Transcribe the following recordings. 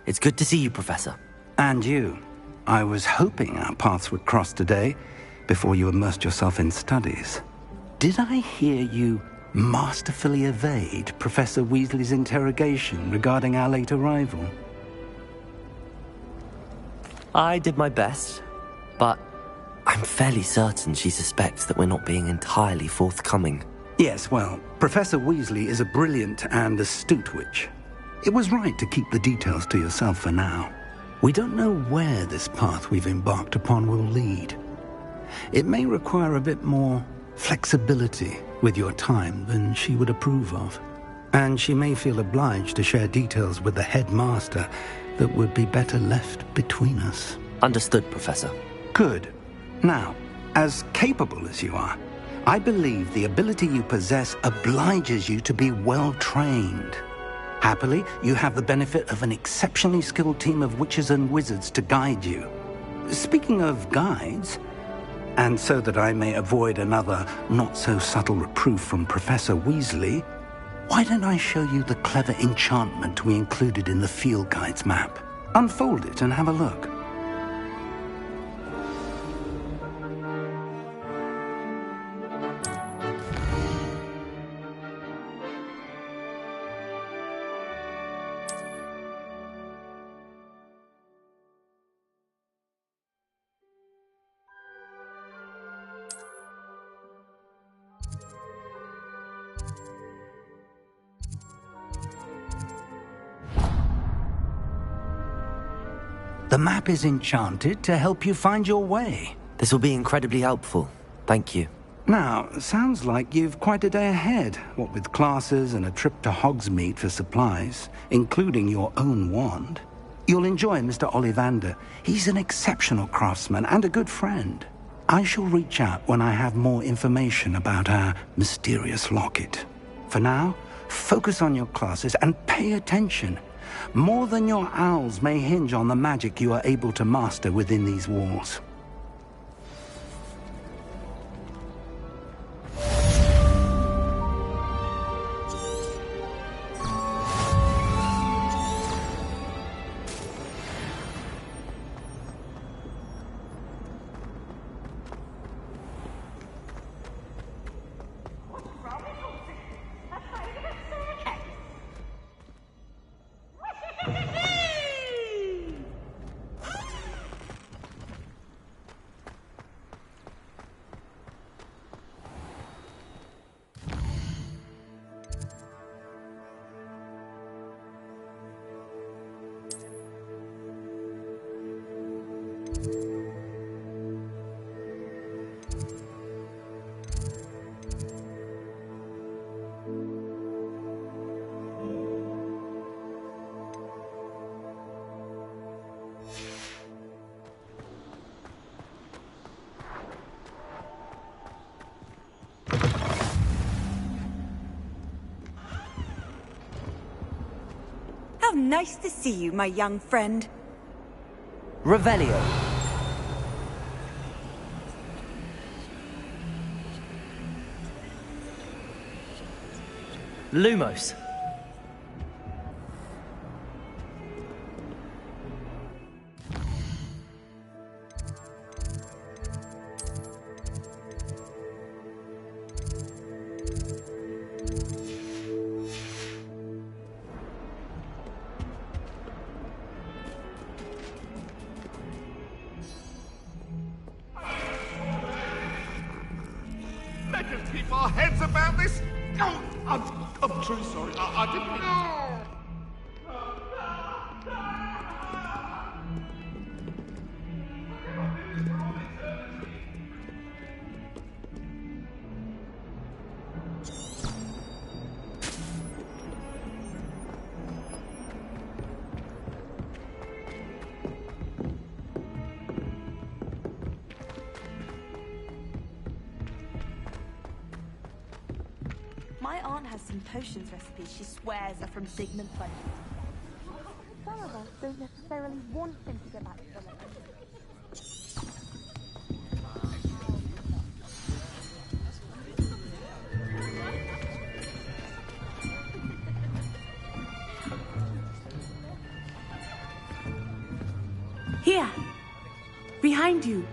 It's good to see you, Professor. And you. I was hoping our paths would cross today, before you immersed yourself in studies. Did I hear you masterfully evade Professor Weasley's interrogation regarding our late arrival? I did my best, but I'm fairly certain she suspects that we're not being entirely forthcoming. Yes, well, Professor Weasley is a brilliant and astute witch. It was right to keep the details to yourself for now. We don't know where this path we've embarked upon will lead. It may require a bit more flexibility with your time than she would approve of. And she may feel obliged to share details with the headmaster that would be better left between us. Understood, Professor. Good. Now, as capable as you are, I believe the ability you possess obliges you to be well-trained. Happily, you have the benefit of an exceptionally skilled team of witches and wizards to guide you. Speaking of guides, and so that I may avoid another not-so-subtle reproof from Professor Weasley, why don't I show you the clever enchantment we included in the field guide's map? Unfold it and have a look. The map is enchanted to help you find your way. This will be incredibly helpful. Thank you. Now, sounds like you've quite a day ahead, what with classes and a trip to Hogsmeade for supplies, including your own wand. You'll enjoy Mr. Ollivander. He's an exceptional craftsman and a good friend. I shall reach out when I have more information about our mysterious locket. For now, focus on your classes and pay attention. More than your owls may hinge on the magic you are able to master within these walls. How nice to see you, my young friend. Revelio. Lumos. Let us keep our heads about this. Oh, I'm truly sorry. I didn't mean... My aunt has some potions recipes she swears are from Sigmund Freud. Some of us don't necessarily want him to go back to the land. Here. Behind you.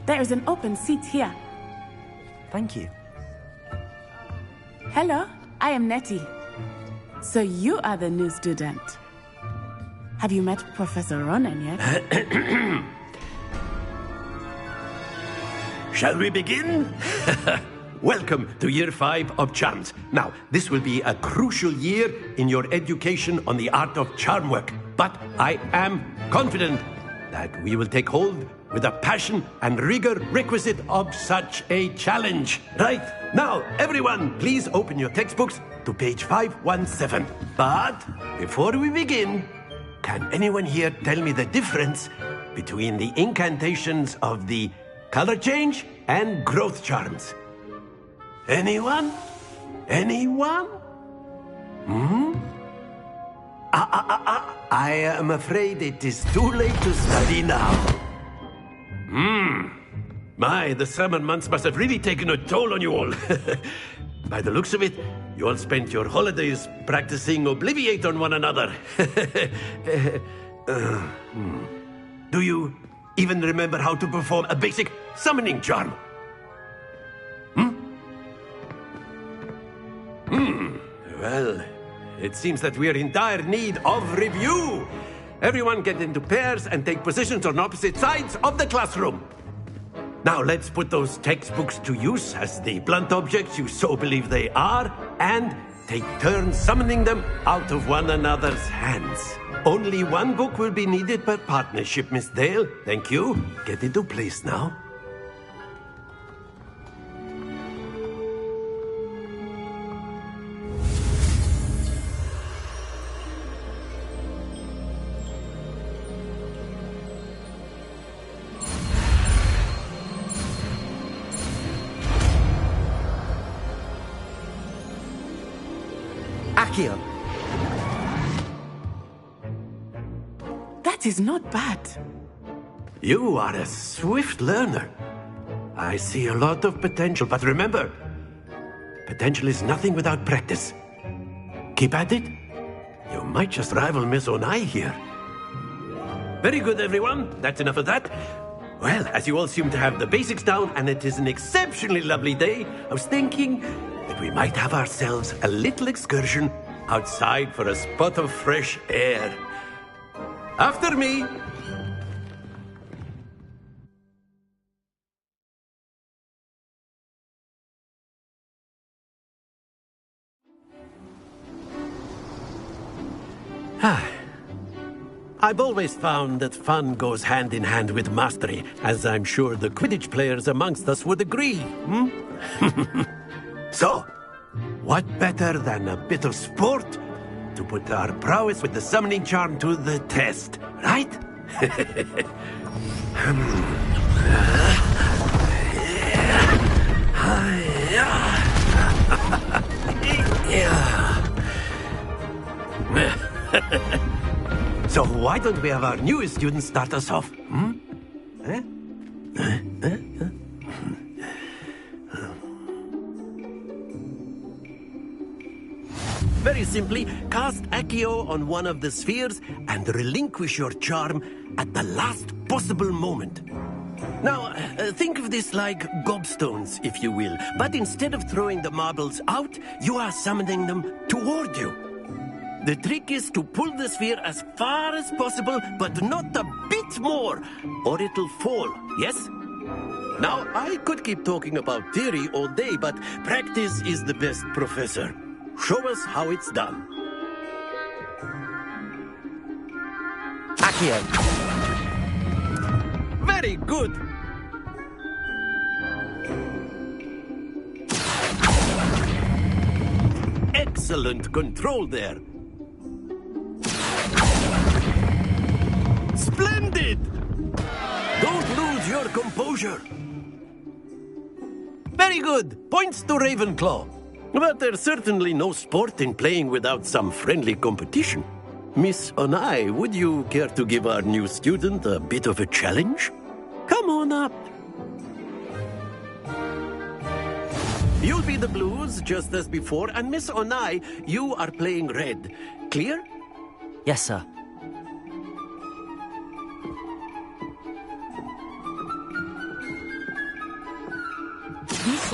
There is an open seat here. Thank you. Hello, I am Nettie. So you are the new student. Have you met Professor Ronan yet? Shall we begin? Welcome to Year 5 of Charms. Now, this will be a crucial year in your education on the art of charm work. But I am confident that we will take hold with the passion and rigor requisite of such a challenge. Right, now, everyone, please open your textbooks to page 517. But before we begin, can anyone here tell me the difference between the incantations of the color change and growth charms? Anyone? Anyone? I am afraid it is too late to study now. My, the summer months must have really taken a toll on you all. By the looks of it, you all spent your holidays practicing Obliviate on one another. Do you even remember how to perform a basic summoning charm? Well, it seems that we are in dire need of review. Everyone get into pairs and take positions on opposite sides of the classroom. Now let's put those textbooks to use as the blunt objects you so believe they are, and take turns summoning them out of one another's hands. Only one book will be needed per partnership, Miss Dale. Thank you. Get into place now. Accio. That is not bad. You are a swift learner. I see a lot of potential, but remember, potential is nothing without practice. Keep at it. You might just rival Miss Onai here. Very good, everyone. That's enough of that. Well, as you all seem to have the basics down, and it is an exceptionally lovely day, I was thinking that we might have ourselves a little excursion outside for a spot of fresh air. After me. I've always found that fun goes hand in hand with mastery, as I'm sure the Quidditch players amongst us would agree. So, what better than a bit of sport to put our prowess with the summoning charm to the test, right? So why don't we have our newest student start us off? Very simply, cast Accio on one of the spheres and relinquish your charm at the last possible moment. Now, think of this like gobstones, if you will. But instead of throwing the marbles out, you are summoning them toward you. The trick is to pull the sphere as far as possible, but not a bit more, or it'll fall, yes? Now, I could keep talking about theory all day, but practice is the best professor. Show us how it's done. Accio. Very good. Excellent control there. Splendid! Don't lose your composure. Very good. Points to Ravenclaw. But there's certainly no sport in playing without some friendly competition. Miss Onai, would you care to give our new student a bit of a challenge? Come on up. You'll be the blues, just as before, and Miss Onai, you are playing red. Clear? Yes, sir.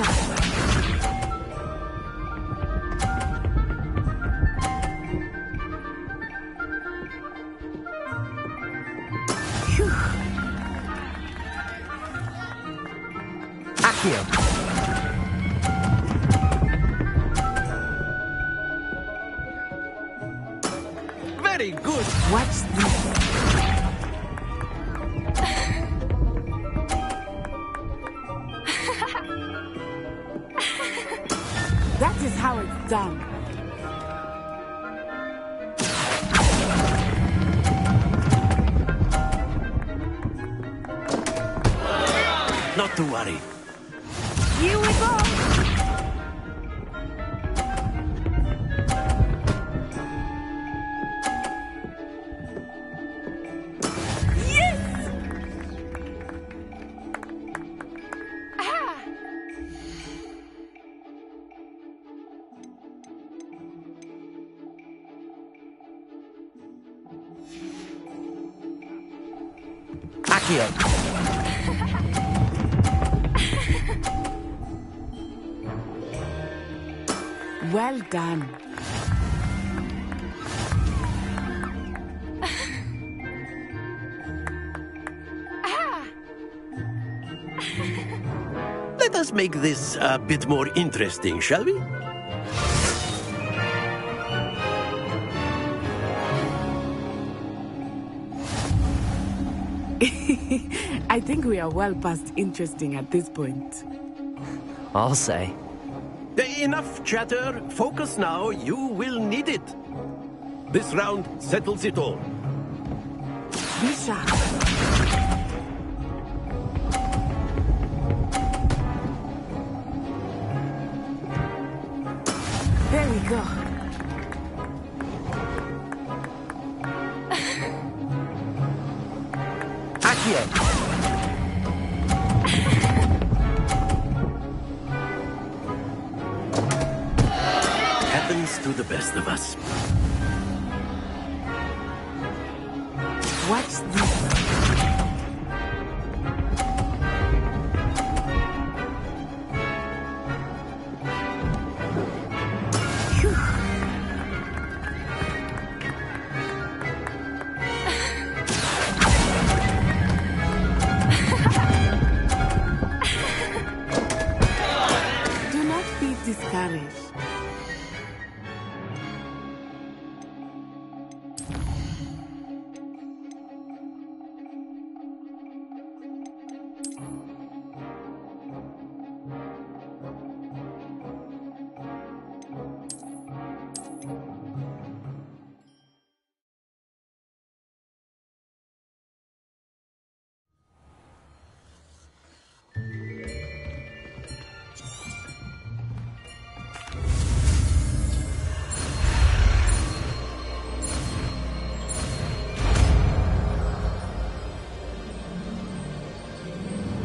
Misha. Phew. Accio. Very good. Watch this. That is how it's done. Not to worry. Here we go! Accio. Well done. Let us make this a bit more interesting, shall we? I think we are well past interesting at this point. I'll say. Enough chatter. Focus now. You will need it. This round settles it all. Be sharp. There we go. Accio. Happens to the best of us. Watch this. Phew. Do not be discouraged.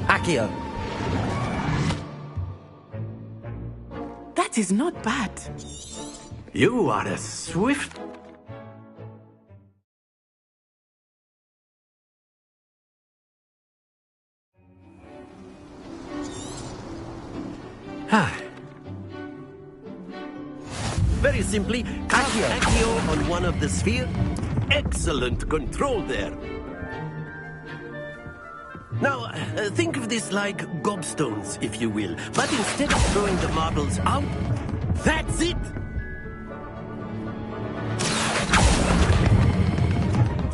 Accio. That is not bad. You are a swift... Very simply, cast Accio on one of the sphere. Excellent control there. Now, think of this like gobstones, if you will. But instead of throwing the marbles out, that's it!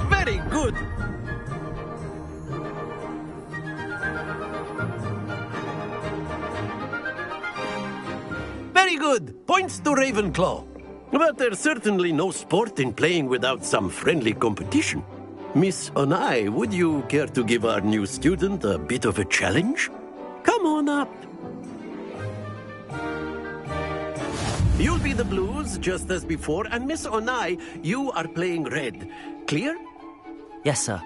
Very good! Very good! Points to Ravenclaw. But there's certainly no sport in playing without some friendly competition. Miss Onai, would you care to give our new student a bit of a challenge? Come on up. You'll be the blues, just as before, and Miss Onai, you are playing red. Clear? Yes, sir.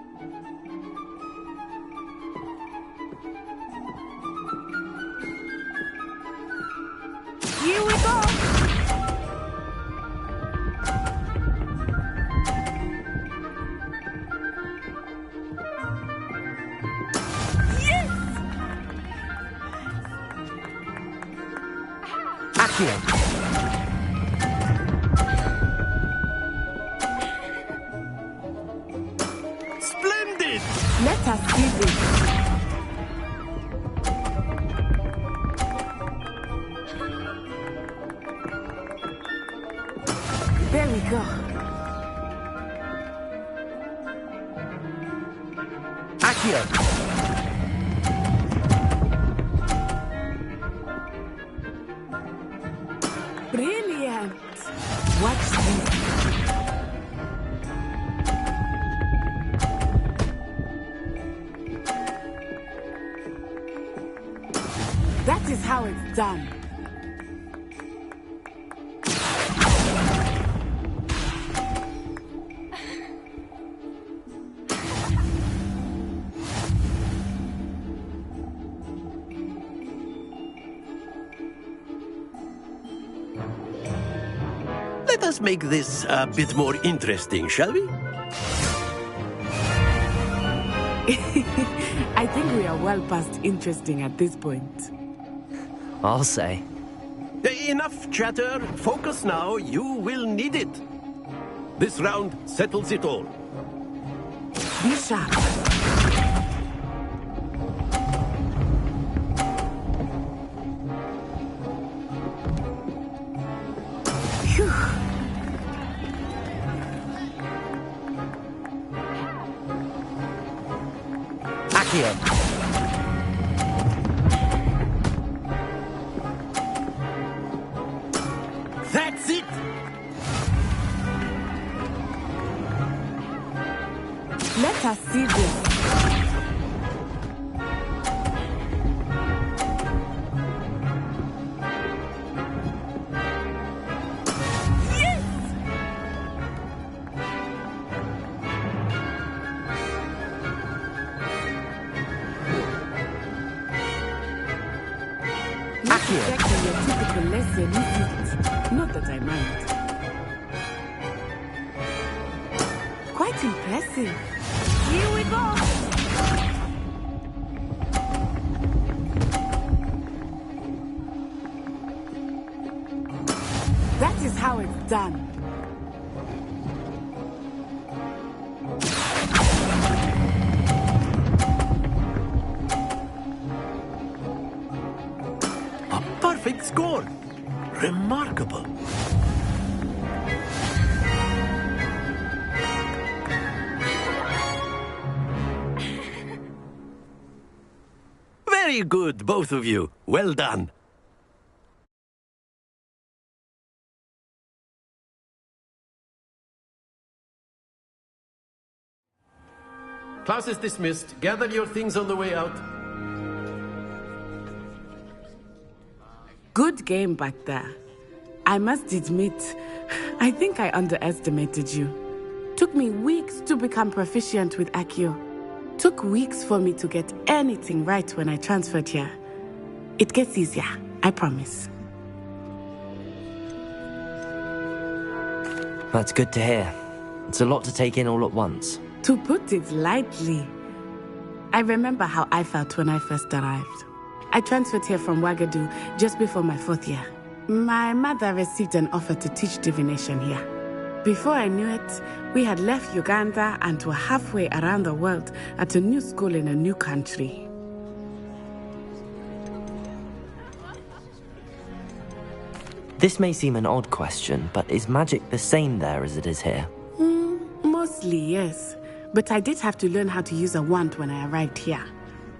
Here we go! Accio. Splendid! Let us see this. There we go. Accio. Brilliant. Watch this. That is how it's done. Let us make this a bit more interesting, shall we? I think we are well past interesting at this point. I'll say. Enough chatter. Focus now. You will need it. This round settles it all. Be sharp. Phew. Accio. That's it! Let us see this. Accio. Exactly your typical lesson, isn't it? Not that I mind. Quite impressive. Here we go. That is how it's done. A perfect score. Remarkable. Very good, both of you. Well done. Class is dismissed. Gather your things on the way out. Good game back there. I must admit, I think I underestimated you. Took me weeks to become proficient with Accio. Took weeks for me to get anything right when I transferred here. It gets easier, I promise. That's good to hear. It's a lot to take in all at once. To put it lightly, I remember how I felt when I first arrived. I transferred here from Ouagadougou just before my 4th year. My mother received an offer to teach divination here. Before I knew it, we had left Uganda and were halfway around the world at a new school in a new country. This may seem an odd question, but is magic the same there as it is here? Mostly, yes. But I did have to learn how to use a wand when I arrived here.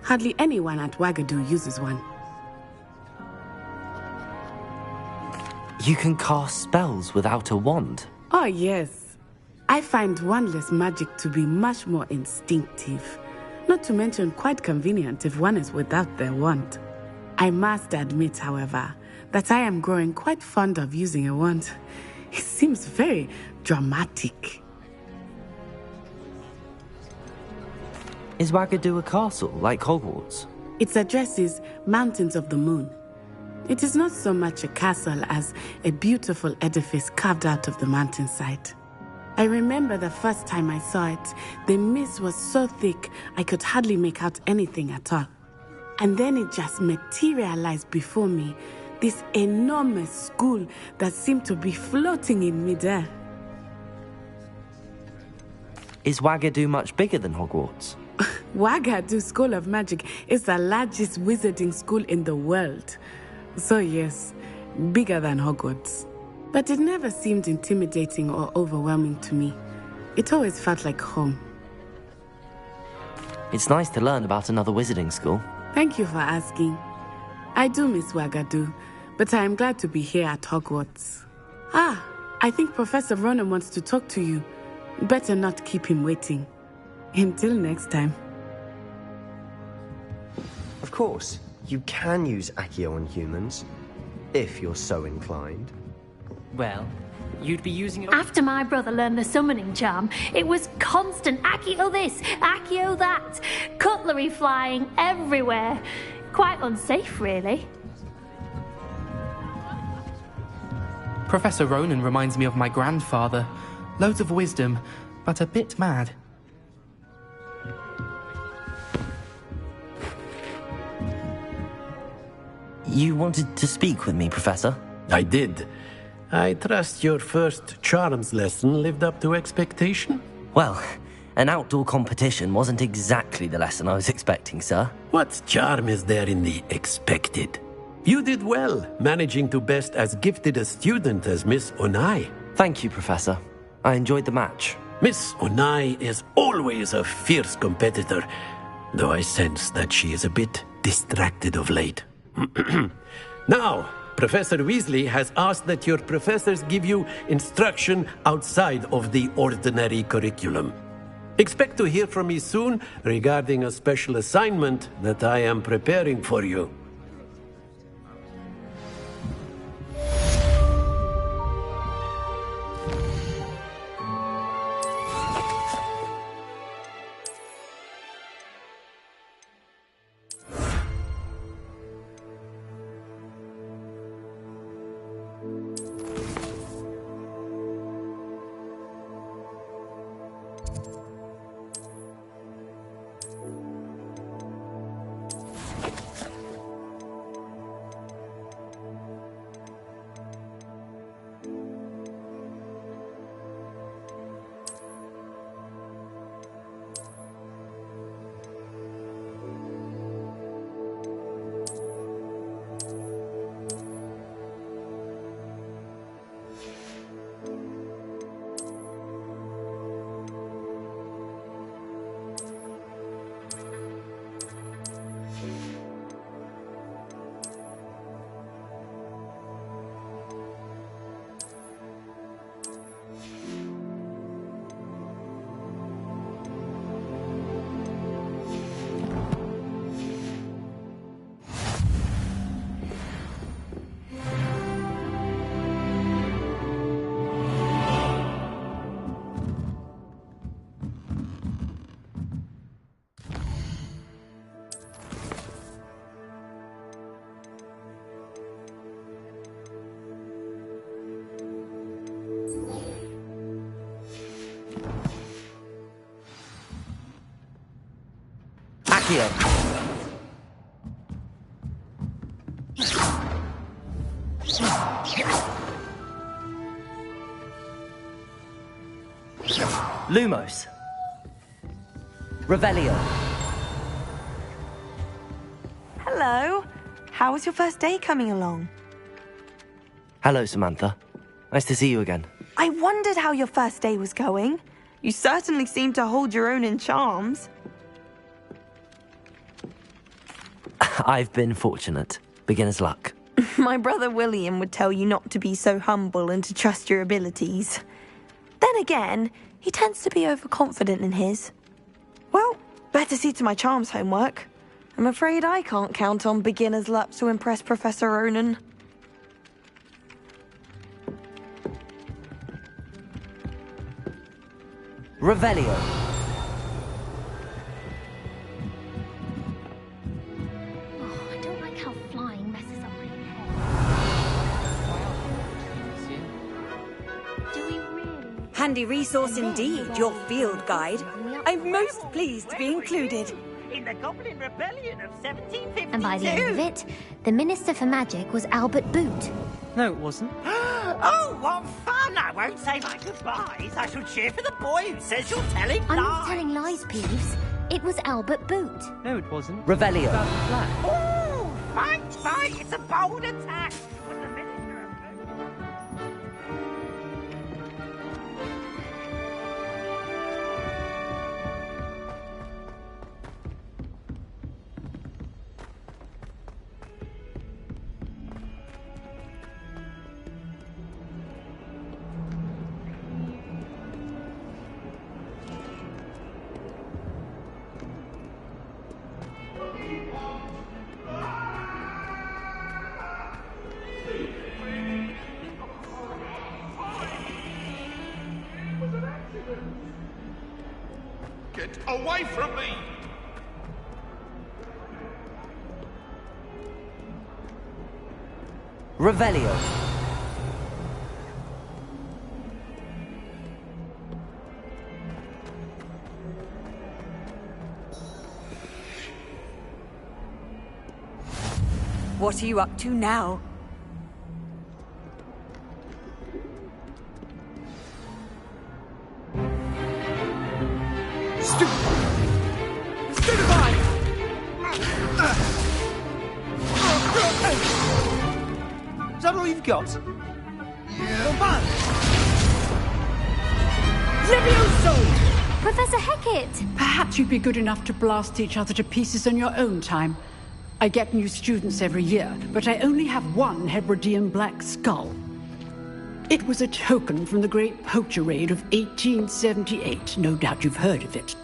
Hardly anyone at Ouagadougou uses one. You can cast spells without a wand. Oh, yes. I find wandless magic to be much more instinctive. Not to mention quite convenient if one is without their wand. I must admit, however, that I am growing quite fond of using a wand. It seems very dramatic. Is Ouagadougou a castle, like Hogwarts? Its address is Mountains of the Moon. It is not so much a castle as a beautiful edifice carved out of the mountainside. I remember the first time I saw it, the mist was so thick I could hardly make out anything at all. And then it just materialized before me, this enormous school that seemed to be floating in midair. Is Wagadu much bigger than Hogwarts? Wagadu School of Magic is the largest wizarding school in the world. So yes, bigger than Hogwarts. But it never seemed intimidating or overwhelming to me. It always felt like home. It's nice to learn about another wizarding school. Thank you for asking. I do miss Wagadu, but I am glad to be here at Hogwarts. I think Professor Ronan wants to talk to you. Better not keep him waiting. Until next time. Of course, you can use Accio on humans, if you're so inclined. Well, you'd be using it... After my brother learned the summoning charm, it was constant Accio this, Accio that, cutlery flying everywhere. Quite unsafe, really. Professor Ronan reminds me of my grandfather. Loads of wisdom, but a bit mad. You wanted to speak with me, Professor? I did. I trust your first charms lesson lived up to expectation? Well, an outdoor competition wasn't exactly the lesson I was expecting, sir. What charm is there in the expected? You did well, managing to best as gifted a student as Miss Onai. Thank you, Professor. I enjoyed the match. Miss Onai is always a fierce competitor, though I sense that she is a bit distracted of late. Now, Professor Weasley has asked that your professors give you instruction outside of the ordinary curriculum. Expect to hear from me soon regarding a special assignment that I am preparing for you. Accio. Lumos. Revelio. Hello. How was your first day coming along? Hello, Samantha. Nice to see you again. I wondered how your first day was going. You certainly seem to hold your own in charms. I've been fortunate. Beginner's luck. My brother William would tell you not to be so humble and to trust your abilities. Then again, he tends to be overconfident in his. Well, better see to my charms homework. I'm afraid I can't count on beginner's luck to impress Professor Ronan. Revelio. Oh, I don't like how flying messes up my hair. Do we really? Handy resource indeed, your field guide. I'm most pleased to be included. in the Goblin Rebellion of 1752. And by the end of it, the Minister for Magic was Albert Boot. No, it wasn't. Oh, what fun! I won't say my goodbyes. I shall cheer for the boy who says you're telling lies. I'm not telling lies, Peeves. It was Albert Boot. No, it wasn't. Revelio. About the flag. Oh, fight! It's a bold attack. Was the Minister of Get away from me! Revelio. What are you up to now? Is that all you've got? Levioso! Professor Hecat! Perhaps you'd be good enough to blast each other to pieces in your own time. I get new students every year, but I only have one Hebridean black skull. It was a token from the Great Poacher Raid of 1878. No doubt you've heard of it.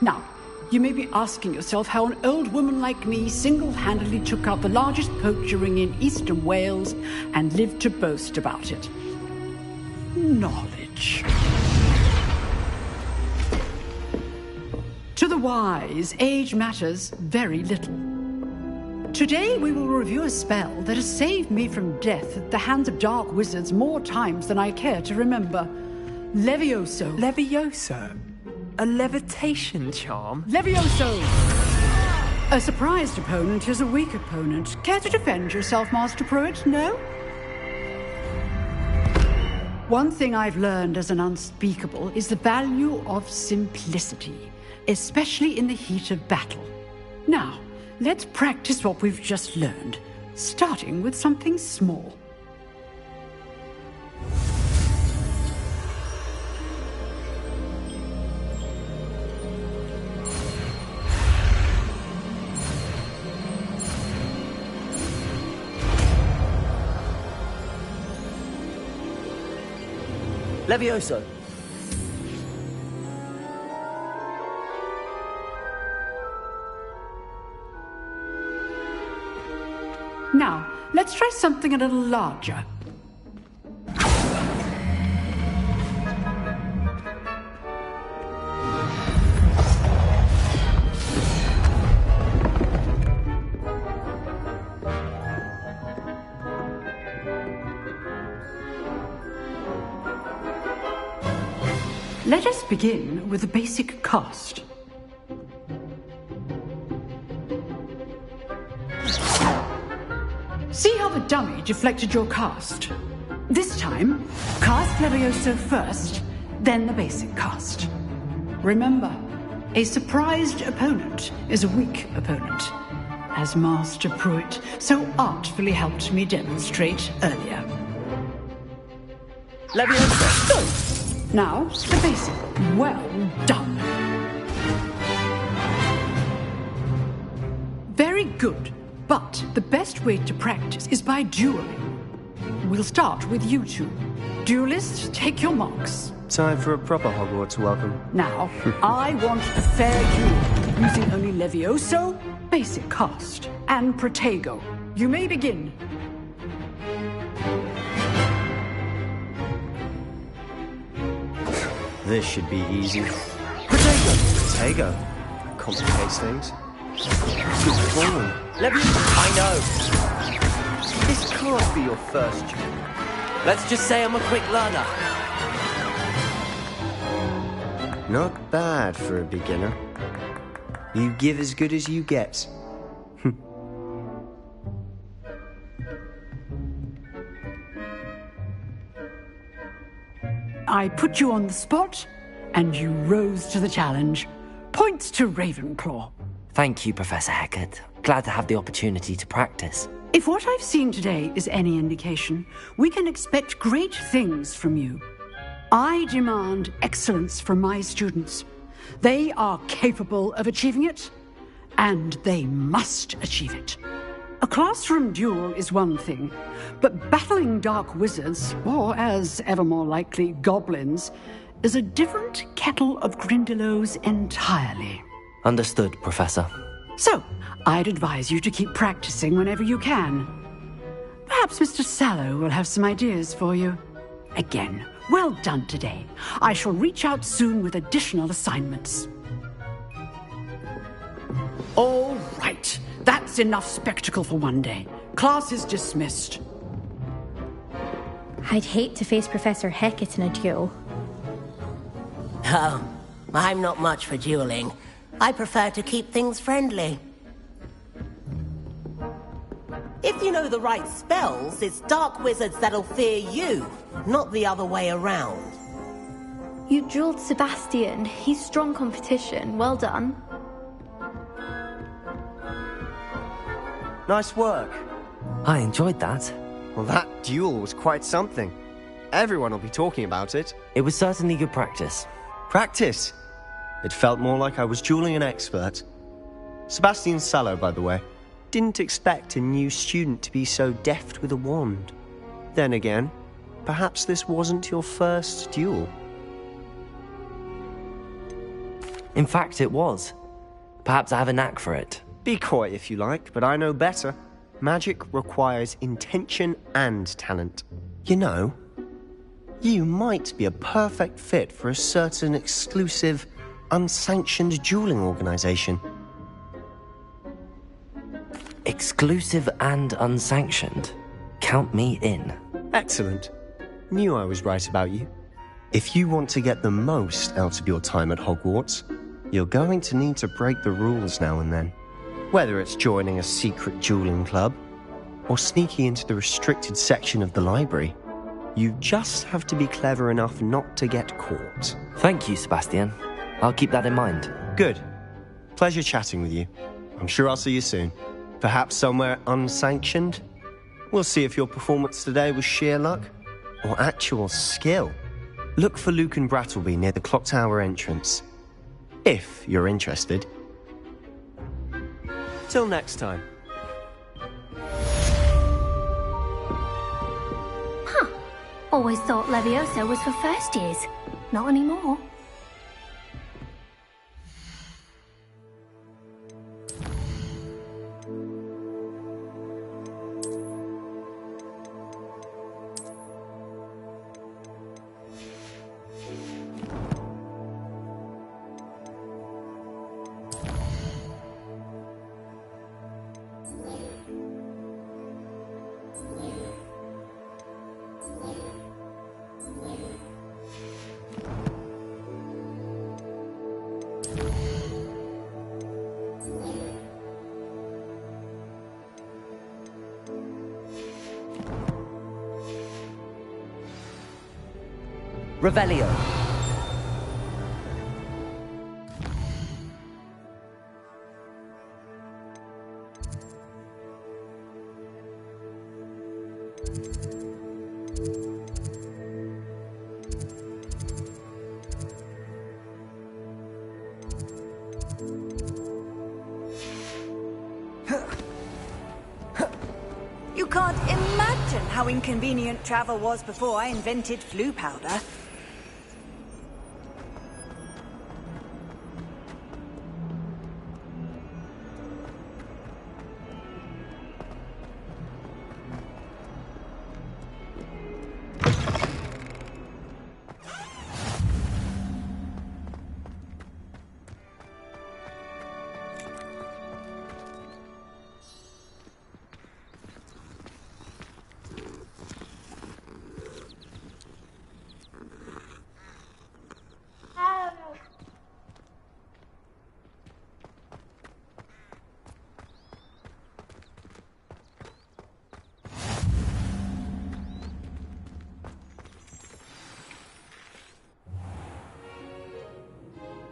Now, you may be asking yourself how an old woman like me single-handedly took out the largest poacher ring in eastern Wales and lived to boast about it. Knowledge. To the wise, age matters very little. Today we will review a spell that has saved me from death at the hands of dark wizards more times than I care to remember. Levioso. Levioso? A levitation charm? Levioso! A surprised opponent is a weak opponent. Care to defend yourself, Master Pruitt? No? One thing I've learned as an unspeakable is the value of simplicity, especially in the heat of battle. Now, let's practice what we've just learned, starting with something small. Levioso. Now, let's try something a little larger. Let us begin with the basic cast. See how the dummy deflected your cast? This time, cast Levioso first, then the basic cast. Remember, a surprised opponent is a weak opponent, as Master Pruitt so artfully helped me demonstrate earlier. Levioso. Good. Now, the basic. Well done. Very good. But the best way to practice is by dueling. We'll start with you two. Duelists, take your marks. Time for a proper Hogwarts welcome. Now, I want a fair duel, using only Levioso, basic cast, and Protego. You may begin. This should be easy. Protego! Complicates things. Good form. I know. This can't be your first duel. Let's just say I'm a quick learner. Not bad for a beginner. You give as good as you get. I put you on the spot, and you rose to the challenge. Points to Ravenclaw. Thank you, Professor Hecat. Glad to have the opportunity to practice. If what I've seen today is any indication, we can expect great things from you. I demand excellence from my students. They are capable of achieving it, and they must achieve it. A classroom duel is one thing, but battling dark wizards, or as ever more likely, goblins, is a different kettle of Grindylows entirely. Understood, Professor. So, I'd advise you to keep practicing whenever you can. Perhaps Mr. Sallow will have some ideas for you. Again, well done today. I shall reach out soon with additional assignments. All right. That's enough spectacle for one day. Class is dismissed. I'd hate to face Professor Hecat in a duel. Oh, I'm not much for dueling. I prefer to keep things friendly. If you know the right spells, it's dark wizards that'll fear you, not the other way around. You drilled Sebastian. He's strong competition. Well done. Nice work. I enjoyed that. Well, that duel was quite something. Everyone will be talking about it. It was certainly good practice. Practice? It felt more like I was dueling an expert. Sebastian Sallow, by the way. Didn't expect a new student to be so deft with a wand. Then again, perhaps this wasn't your first duel. In fact, it was. Perhaps I have a knack for it. Be coy if you like, but I know better. Magic requires intention and talent. You know, you might be a perfect fit for a certain exclusive, unsanctioned dueling organization. Exclusive and unsanctioned? Count me in. Excellent. Knew I was right about you. If you want to get the most out of your time at Hogwarts, you're going to need to break the rules now and then. Whether it's joining a secret dueling club, or sneaking into the restricted section of the library, you just have to be clever enough not to get caught. Thank you, Sebastian. I'll keep that in mind. Good. Pleasure chatting with you. I'm sure I'll see you soon. Perhaps somewhere unsanctioned? We'll see if your performance today was sheer luck, or actual skill. Look for Luke and Brattleby near the Clock Tower entrance. If you're interested. Till next time. Huh. Always thought Levioso was for first years. Not anymore. Revelio. You can't imagine how inconvenient travel was before I invented flu powder.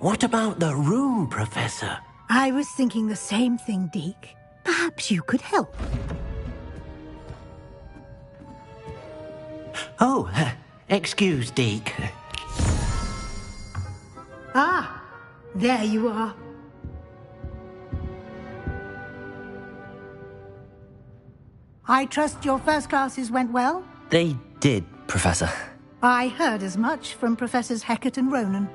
What about the room, Professor? I was thinking the same thing, Deke. Perhaps you could help. Oh, excuse, Deke. Ah, there you are. I trust your first classes went well? They did, Professor. I heard as much from Professors Hecat and Ronan.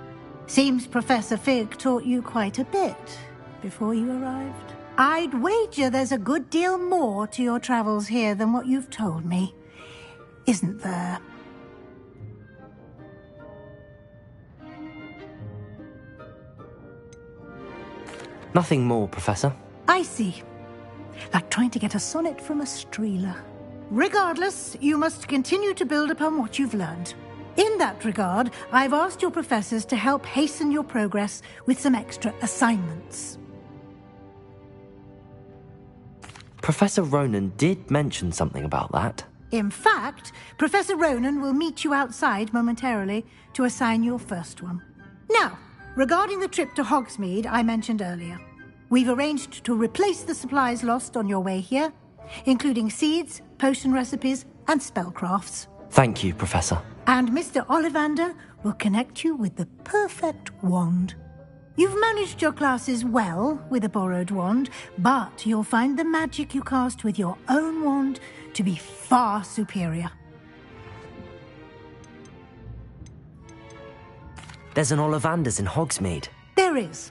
Seems Professor Fig taught you quite a bit before you arrived. I'd wager there's a good deal more to your travels here than what you've told me. Isn't there? Nothing more, Professor. I see. Like trying to get a sonnet from a streeler. Regardless, you must continue to build upon what you've learned. In that regard, I've asked your professors to help hasten your progress with some extra assignments. Professor Ronan did mention something about that. In fact, Professor Ronan will meet you outside momentarily to assign your first one. Now, regarding the trip to Hogsmeade I mentioned earlier, we've arranged to replace the supplies lost on your way here, including seeds, potion recipes, and spellcrafts. Thank you, Professor. And Mr. Ollivander will connect you with the perfect wand. You've managed your classes well with a borrowed wand, but you'll find the magic you cast with your own wand to be far superior. There's an Ollivander's in Hogsmeade. There is.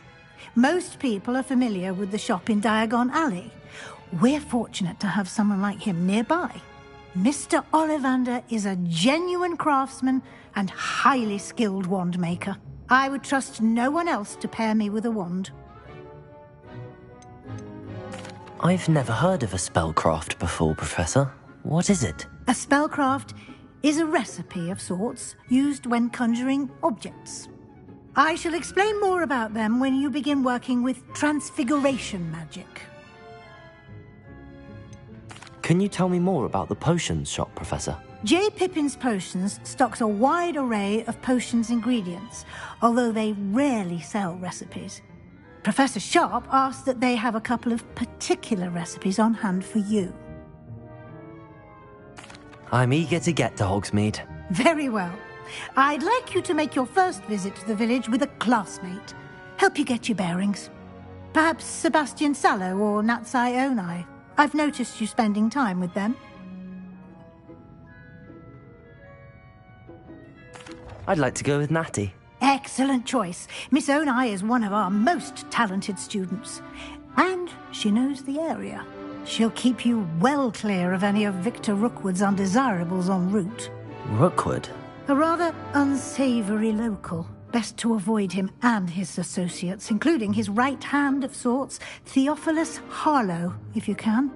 Most people are familiar with the shop in Diagon Alley. We're fortunate to have someone like him nearby. Mr. Ollivander is a genuine craftsman and highly skilled wand maker. I would trust no one else to pair me with a wand. I've never heard of a spellcraft before, Professor. What is it? A spellcraft is a recipe of sorts used when conjuring objects. I shall explain more about them when you begin working with transfiguration magic. Can you tell me more about the potions shop, Professor? J. Pippin's Potions stocks a wide array of potions ingredients, although they rarely sell recipes. Professor Sharp asked that they have a couple of particular recipes on hand for you. I'm eager to get to Hogsmeade. Very well. I'd like you to make your first visit to the village with a classmate. Help you get your bearings. Perhaps Sebastian Sallow or Natsai Onai. I've noticed you spending time with them. I'd like to go with Natty. Excellent choice. Miss Onai is one of our most talented students. And she knows the area. She'll keep you well clear of any of Victor Rookwood's undesirables en route. Rookwood? A rather unsavoury local. Best to avoid him and his associates, including his right hand of sorts, Theophilus Harlow, if you can.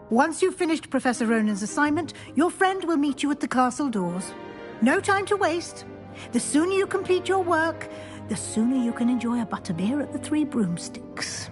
Once you've finished Professor Ronan's assignment, your friend will meet you at the castle doors. No time to waste. The sooner you complete your work, the sooner you can enjoy a butterbeer at the Three Broomsticks.